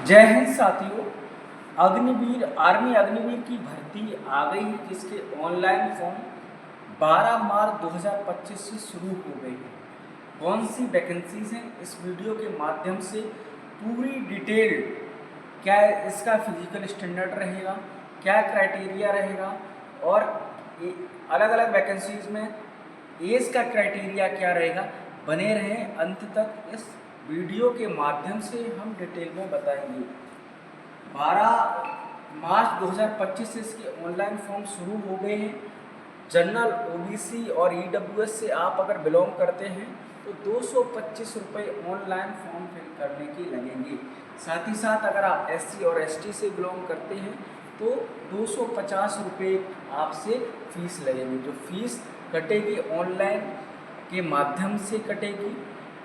जय हिंद साथियों। अग्निवीर आर्मी अग्निवीर की भर्ती आ गई है, जिसके ऑनलाइन फॉर्म 12 मार्च 2025 से शुरू हो गई है। कौन सी वैकेंसीज हैं, इस वीडियो के माध्यम से पूरी डिटेल, क्या इसका फिजिकल स्टैंडर्ड रहेगा, क्या क्राइटेरिया रहेगा और अलग अलग वैकेंसीज में एज का क्राइटेरिया क्या रहेगा, बने रहें अंत तक। इस वीडियो के माध्यम से हम डिटेल में बताएंगे। 12 मार्च 2025 से इसके ऑनलाइन फॉर्म शुरू हो गए हैं। जनरल, ओबीसी और ईडब्ल्यूएस से आप अगर बिलोंग करते हैं तो 225 रुपये ऑनलाइन फॉर्म फिल करने के लगेंगे। साथ ही साथ अगर आप एससी और एसटी से बिलोंग करते हैं तो 250 रुपये आपसे फीस लगेगी। जो फीस कटेगी ऑनलाइन के माध्यम से कटेगी।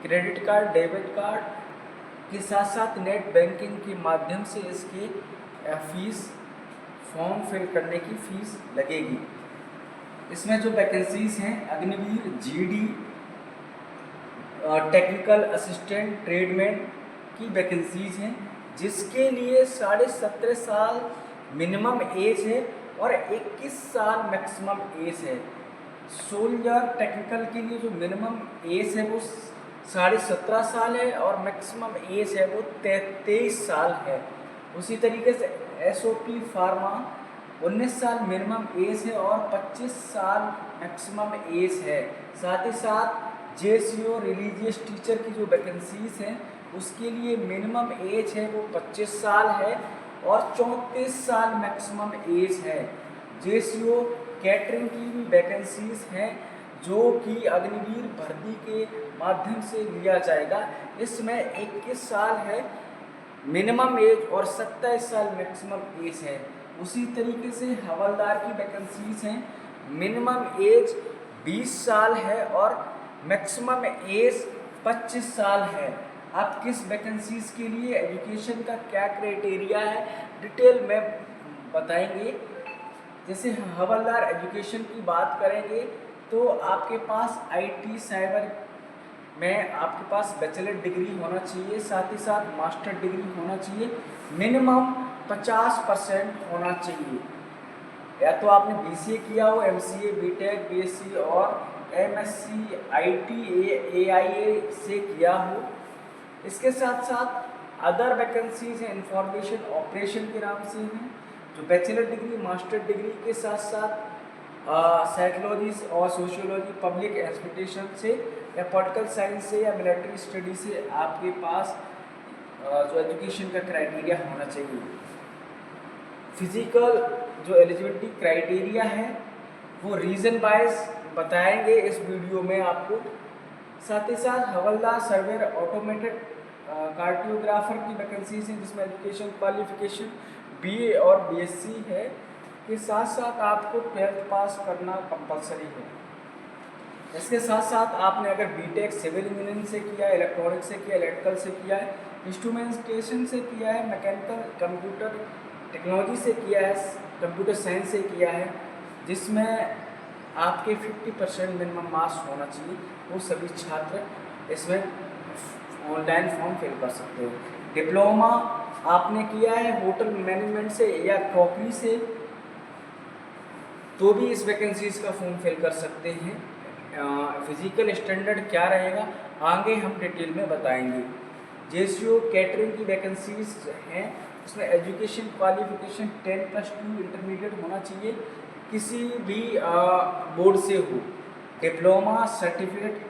क्रेडिट कार्ड, डेबिट कार्ड के साथ साथ नेट बैंकिंग के माध्यम से इसकी फीस, फॉर्म फिल करने की फीस लगेगी। इसमें जो वैकेंसीज हैं, Agniveer, GD, technical assistant, tradesman की वैकेंसीज हैं, जिसके लिए 17.5 साल मिनिमम एज है और 21 साल मैक्सिमम एज है। सोल्जर टेक्निकल के लिए जो मिनिमम एज है वो 17.5 साल है और मैक्सिमम एज है वो 23 साल है। उसी तरीके से एसओपी फार्मा 19 साल मिनिमम एज है और 25 साल मैक्सिमम एज है। साथ ही साथ जेसीओ रिलीजियस टीचर की जो वैकेंसीज हैं उसके लिए मिनिमम एज है वो 25 साल है और 34 साल मैक्सिमम एज है। जेसीओ कैटरिंग की भी वैकेंसीज हैं जो कि अग्निवीर भर्ती के माध्यम से लिया जाएगा। इसमें 21 साल है मिनिमम एज और 27 साल मैक्सिमम एज है। उसी तरीके से हवलदार की वैकेंसीज हैं, मिनिमम एज 20 साल है और मैक्सिमम एज 25 साल है। आप किस वैकेंसीज के लिए, एजुकेशन का क्या क्राइटेरिया है, डिटेल में बताएंगे। जैसे हवलदार एजुकेशन की बात करेंगे तो आपके पास आईटी साइबर में आपके पास बैचलर डिग्री होना चाहिए, साथ ही साथ मास्टर डिग्री होना चाहिए, मिनिमम 50% होना चाहिए। या तो आपने बीसीए किया हो, एमसीए, बीटेक, बीएससी और एमएससी आईटी एआईए से किया हो। इसके साथ साथ अदर वैकेंसीज हैं, इंफॉर्मेशन ऑपरेशन के नाम से हैं, जो बैचलर डिग्री, मास्टर डिग्री के साथ साथ साइकोलॉजी और सोशियोलॉजी, पब्लिक एडमिनिस्ट्रेशन से या पॉलिटिकल साइंस से या मिलिट्री स्टडी से आपके पास जो एजुकेशन का क्राइटेरिया होना चाहिए। फिजिकल जो एलिजिबिलिटी क्राइटेरिया है वो रीजन वाइज बताएंगे इस वीडियो में आपको। साथ ही साथ हवलदार, सर्वेयर, ऑटोमेटेड कार्डियोग्राफर की वैकेंसीज हैं, जिसमें एजुकेशन क्वालिफिकेशन बीए और बीएससी है। के साथ साथ आपको 12th पास करना कंपलसरी है। इसके साथ साथ आपने अगर बीटेक सिविल इंजीनियरिंग से किया है, इलेक्ट्रॉनिक से किया, इलेक्ट्रिकल से किया है, इंस्ट्रूमेंटेशन से किया है, मैकेनिकल कंप्यूटर टेक्नोलॉजी से किया है, कंप्यूटर साइंस से किया है, जिसमें आपके 50% मिनिमम मार्क्स होना चाहिए, वो सभी छात्र इसमें ऑनलाइन फॉर्म फिल कर सकते हो। डिप्लोमा आपने किया है होटल मैनेजमेंट से या क्रॉकरी से तो भी इस वैकेंसीज का फॉर्म फिल कर सकते हैं। फिजिकल स्टैंडर्ड क्या रहेगा आगे हम डिटेल में बताएंगे। जेसीओ कैटरिंग की वैकेंसीज हैं, उसमें एजुकेशन क्वालिफिकेशन 10+2 इंटरमीडिएट होना चाहिए, किसी भी बोर्ड से हो। डिप्लोमा, सर्टिफिकेट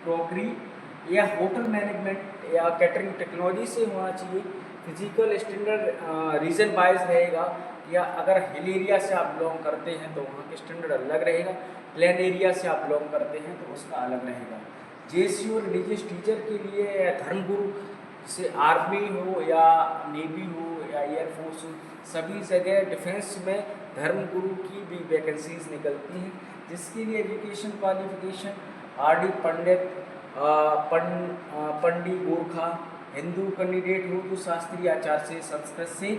क्रॉकरी या होटल मैनेजमेंट या कैटरिंग टेक्नोलॉजी से होना चाहिए। फिजिकल स्टैंडर्ड रीजन वाइज रहेगा, या अगर हिल एरिया से आप बिलोंग करते हैं तो वहाँ के स्टैंडर्ड अलग रहेगा, प्लेन एरिया से आप बिलोंग करते हैं तो उसका अलग रहेगा। जेसीओ रिलीजियस टीचर के लिए या धर्मगुरु से आर्मी हो या नेवी हो या एयरफोर्स हो, सभी जगह डिफेंस में धर्मगुरु की भी वैकेंसीज निकलती हैं, जिसके लिए एजुकेशन क्वालिफिकेशन आरडी पंडित, पंडित गोरखा, हिंदू कैंडिडेट हो जो शास्त्रीय आचार्य से संस्कृत से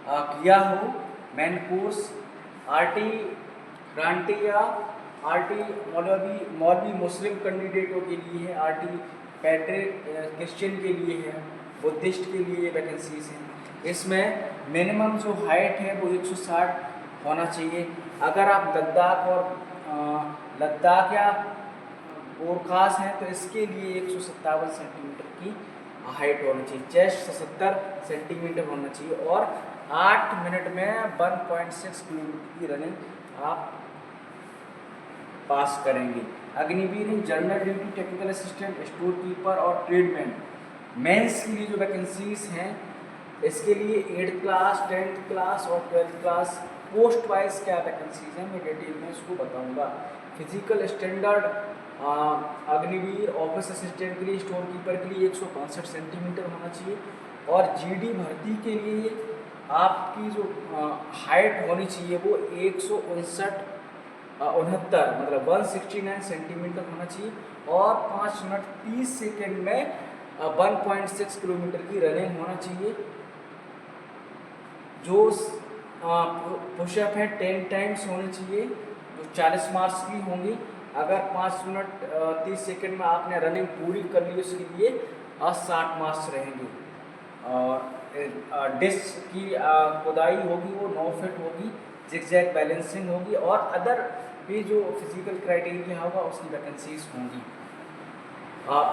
किया हो। मेन कोर्स आरटी ग्रांटी या आरटी मौलवी मुस्लिम कैंडिडेटों के लिए है, आरटी पैट्रिक क्रिश्चियन के लिए है, बुद्धिस्ट के लिए वैकेंसीज हैं। इसमें मिनिमम जो हाइट है वो 160 होना चाहिए। अगर आप लद्दाख या गोरखास हैं तो इसके लिए 157 सेंटीमीटर की हाइट होनी चाहिए। चेस्ट 77 सेंटीमीटर होना चाहिए और 8 मिनट में 1.6 किलोमीटर की रनिंग आप पास करेंगे। अग्निवीर में general duty, technical assistant, store keeper और ट्रेडमैन मेंस के लिए जो वैकेंसीज हैं इसके लिए 8th क्लास, 10th क्लास और 12th क्लास पोस्ट वाइज क्या वैकेंसीज हैं मैं डिटेल में इसको बताऊंगा। Physical standard Agniveer office assistant के लिए, स्टोर कीपर के लिए 162 सेंटीमीटर होना चाहिए और जीडी भर्ती के लिए आपकी जो हाइट होनी चाहिए वो 169 मतलब 169 सेंटीमीटर होना चाहिए और 5 मिनट 30 सेकेंड में 1.6 किलोमीटर की रनिंग होना चाहिए। जो पुशअप है 10 टाइम्स होने चाहिए जो 40 मार्क्स की होंगी। अगर 5 मिनट 30 सेकेंड में आपने रनिंग पूरी कर ली उसके लिए 60 मार्क्स रहेंगे। और डिस्क की खुदाई होगी वो 9 फीट होगी, जिगजैग बैलेंसिंग होगी और अदर भी जो फिजिकल क्राइटेरिया होगा उसकी वैकेंसीज होंगी।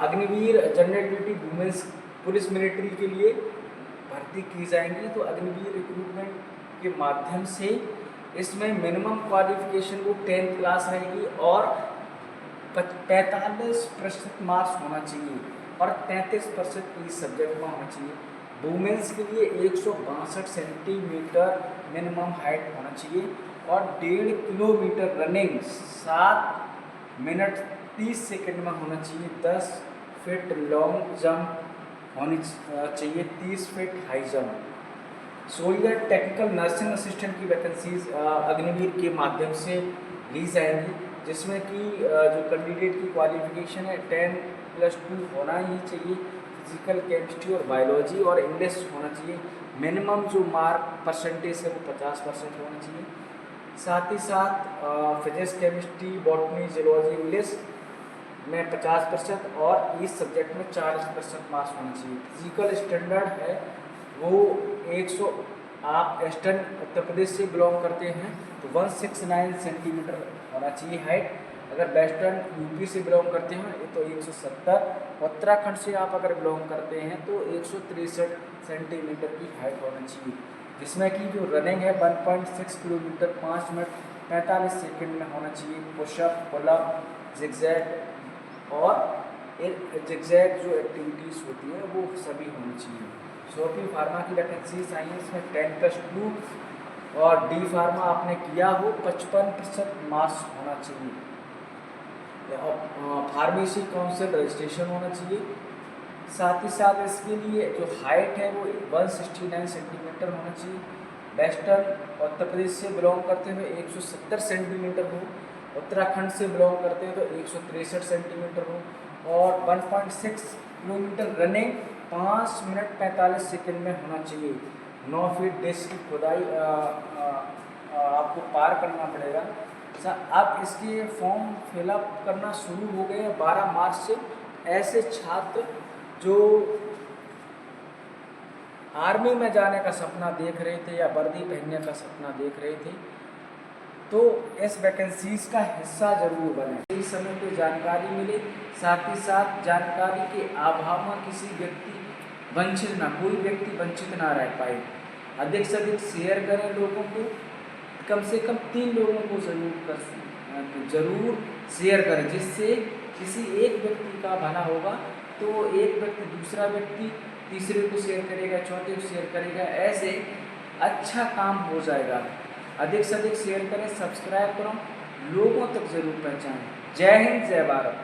Agniveer general duty women's police military के लिए भर्ती की जाएंगी। तो अग्निवीर रिक्रूटमेंट के माध्यम से इसमें मिनिमम क्वालिफिकेशन वो 10th क्लास रहेगी और 45% मार्क्स होना चाहिए और 33% की सब्जेक्ट में होना चाहिए। वुमेंस के लिए 162 सेंटीमीटर मिनिमम हाइट होना चाहिए और 1.5 किलोमीटर रनिंग 7 मिनट 30 सेकेंड में होना चाहिए। 10 फीट लॉन्ग जंप होनी चाहिए, 30 feet high jump. Soldier technical nursing assistant की वैकेंसीज अग्निवीर के माध्यम से ली जाएंगी, जिसमें कि जो कैंडिडेट की क्वालिफिकेशन है 10+2 होना ही चाहिए। फिजिकल, केमिस्ट्री और बायोलॉजी और इंग्लिश होना चाहिए। मिनिमम जो मार्क परसेंटेज है वो 50% होना चाहिए। साथ ही साथ physics, chemistry, botany, geology, English में 50% और इस सब्जेक्ट में 40% मार्क्स होना चाहिए। फिजिकल स्टैंडर्ड है वो 100 आप ईस्टर्न उत्तर प्रदेश से बिलोंग करते हैं तो 169 सेंटीमीटर होना चाहिए हाइट। अगर वेस्टर्न यूपी से बिलोंग करते हैं तो 170, उत्तराखंड से आप अगर बिलोंग करते हैं तो 163 सेंटीमीटर की हाइट होना चाहिए। जिसमें कि जो रनिंग है 1.6 किलोमीटर 5 मिनट 45 सेकेंड में होना चाहिए। पुशअप, पुलअप, जिगजैग और जिगजैग जो एक्टिविटीज़ होती हैं वो सभी होनी चाहिए। सोफी फार्मा की वैकेंसीज आई हैं, इसमें 10+2 और डी फार्मा आपने किया हो 55% मार्क्स होना चाहिए। फार्मेसी काउंसिल रजिस्ट्रेशन होना चाहिए। साथ ही साथ इसके लिए जो हाइट है वो 169 सेंटीमीटर होना चाहिए। वेस्टर्न उत्तर प्रदेश से बिलोंग करते हुए 170 सेंटीमीटर हो, उत्तराखंड से बिलोंग करते हैं तो 163 सेंटीमीटर हो और 1.6 किलोमीटर रनिंग 5 मिनट 45 सेकेंड में होना चाहिए। 9 फीट डिस्क की खुदाई आपको पार करना पड़ेगा। अब इसके फॉर्म फिलअप करना शुरू हो गए 12 मार्च से। ऐसे छात्र जो आर्मी में जाने का सपना देख रहे थे या वर्दी पहनने का सपना देख रहे थे तो इस वैकेंसीज का हिस्सा जरूर बने। इस समय पे जानकारी मिले, साथ ही साथ जानकारी के अभाव में किसी व्यक्ति वंचित ना, कोई व्यक्ति वंचित ना रह पाए। अधिक से अधिक शेयर करें लोगों को, कम से कम 3 लोगों को ज़रूर शेयर करें, जिससे किसी एक व्यक्ति का भला होगा तो एक व्यक्ति दूसरा व्यक्ति तीसरे को शेयर करेगा, चौथे को शेयर करेगा, ऐसे अच्छा काम हो जाएगा। अधिक से अधिक शेयर करें, सब्सक्राइब करो, लोगों तक ज़रूर पहुँचाएं। जय हिंद, जय भारत।